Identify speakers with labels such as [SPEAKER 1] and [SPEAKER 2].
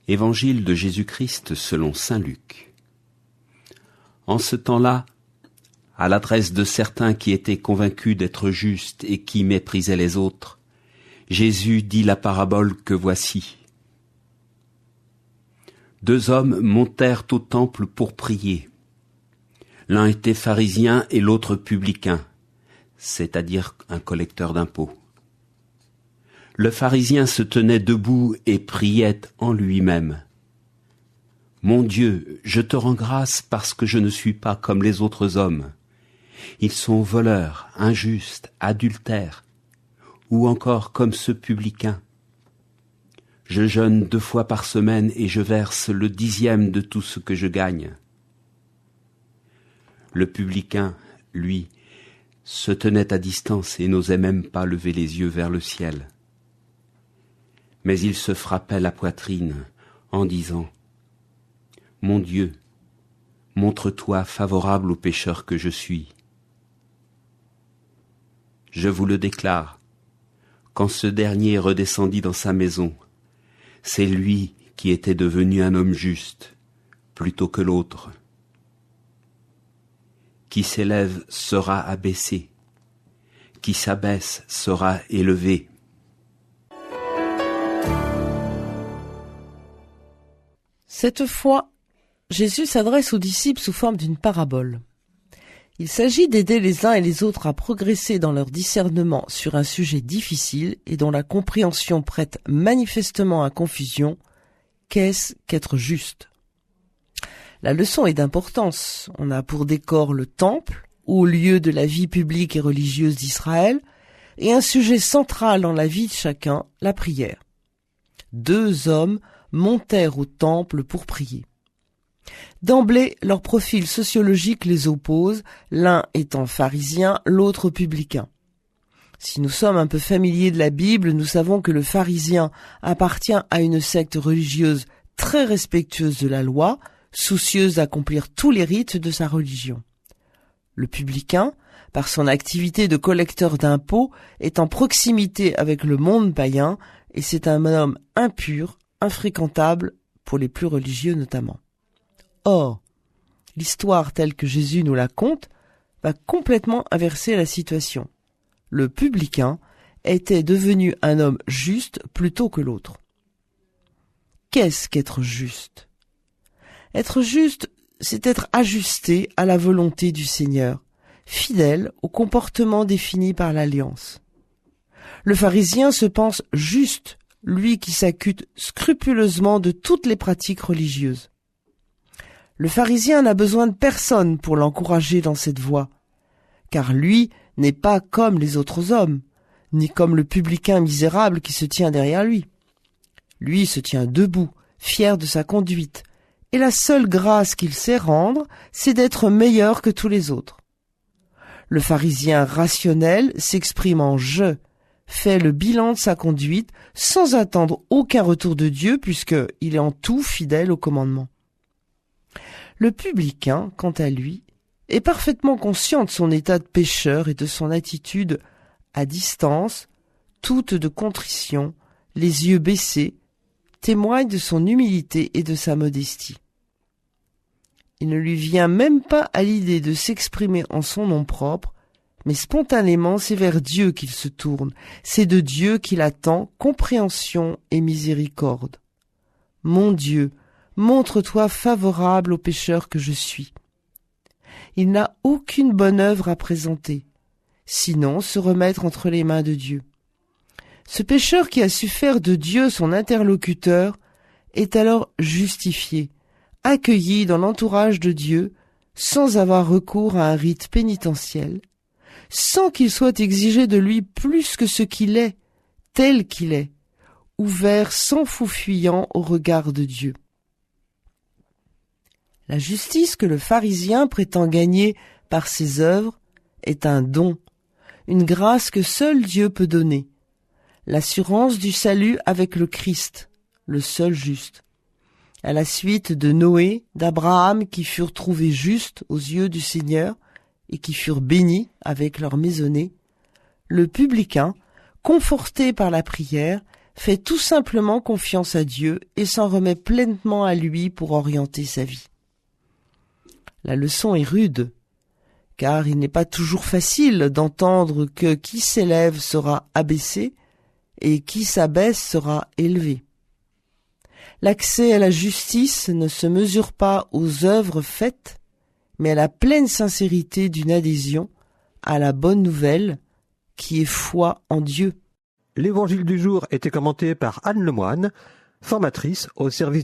[SPEAKER 1] Évangile de Jésus-Christ selon saint Luc. En ce temps-là, à l'adresse de certains qui étaient convaincus d'être justes et qui méprisaient les autres, Jésus dit la parabole que voici. 2 hommes montèrent au temple pour prier. L'un était pharisien et l'autre publicain, c'est-à-dire un collecteur d'impôts. Le pharisien se tenait debout et priait en lui-même. « Mon Dieu, je te rends grâce parce que je ne suis pas comme les autres hommes. Ils sont voleurs, injustes, adultères, ou encore comme ce publicain. Je jeûne 2 fois par semaine et je verse le 10e de tout ce que je gagne. » Le publicain, lui, se tenait à distance et n'osait même pas lever les yeux vers le ciel. Mais il se frappait la poitrine en disant « Mon Dieu, montre-toi favorable au pécheur que je suis. » Je vous le déclare, quand ce dernier redescendit dans sa maison, c'est lui qui était devenu un homme juste, plutôt que l'autre. Qui s'élève sera abaissé, qui s'abaisse sera élevé.
[SPEAKER 2] Cette fois, Jésus s'adresse aux disciples sous forme d'une parabole. Il s'agit d'aider les uns et les autres à progresser dans leur discernement sur un sujet difficile et dont la compréhension prête manifestement à confusion. Qu'est-ce qu'être juste ? La leçon est d'importance. On a pour décor le temple, haut lieu de la vie publique et religieuse d'Israël, et un sujet central dans la vie de chacun, la prière. 2 hommes montèrent au temple pour prier. D'emblée, leur profil sociologique les oppose, l'un étant pharisien, l'autre publicain. Si nous sommes un peu familiers de la Bible, nous savons que le pharisien appartient à une secte religieuse très respectueuse de la loi, soucieuse d'accomplir tous les rites de sa religion. Le publicain, par son activité de collecteur d'impôts, est en proximité avec le monde païen et c'est un homme impur, infréquentable pour les plus religieux notamment. Or, l'histoire telle que Jésus nous la conte va complètement inverser la situation. Le publicain était devenu un homme juste plutôt que l'autre. Qu'est-ce qu'être juste ? Être juste, c'est être ajusté à la volonté du Seigneur, fidèle au comportement défini par l'Alliance. Le pharisien se pense juste, lui qui s'accute scrupuleusement de toutes les pratiques religieuses. Le pharisien n'a besoin de personne pour l'encourager dans cette voie, car lui n'est pas comme les autres hommes, ni comme le publicain misérable qui se tient derrière lui. Lui se tient debout, fier de sa conduite, et la seule grâce qu'il sait rendre, c'est d'être meilleur que tous les autres. Le pharisien rationnel s'exprime en « je », fait le bilan de sa conduite sans attendre aucun retour de Dieu puisqu'il est en tout fidèle au commandement. Le publicain, quant à lui, est parfaitement conscient de son état de pécheur et de son attitude à distance, toute de contrition, les yeux baissés, témoigne de son humilité et de sa modestie. Il ne lui vient même pas à l'idée de s'exprimer en son nom propre, mais spontanément c'est vers Dieu qu'il se tourne, c'est de Dieu qu'il attend compréhension et miséricorde. Mon Dieu, montre-toi favorable au pécheur que je suis. Il n'a aucune bonne œuvre à présenter, sinon se remettre entre les mains de Dieu. Ce pécheur qui a su faire de Dieu son interlocuteur est alors justifié, accueilli dans l'entourage de Dieu, sans avoir recours à un rite pénitentiel, sans qu'il soit exigé de lui plus que ce qu'il est, tel qu'il est, ouvert sans fou fuyant au regard de Dieu. La justice que le pharisien prétend gagner par ses œuvres est un don, une grâce que seul Dieu peut donner, l'assurance du salut avec le Christ, le seul juste. À la suite de Noé, d'Abraham qui furent trouvés justes aux yeux du Seigneur et qui furent bénis avec leur maisonnée, le publicain, conforté par la prière, fait tout simplement confiance à Dieu et s'en remet pleinement à lui pour orienter sa vie. La leçon est rude, car il n'est pas toujours facile d'entendre que qui s'élève sera abaissé et qui s'abaisse sera élevé. L'accès à la justice ne se mesure pas aux œuvres faites, mais à la pleine sincérité d'une adhésion à la bonne nouvelle qui est foi en Dieu.
[SPEAKER 3] L'évangile du jour était commenté par Anne Lemoine, formatrice au service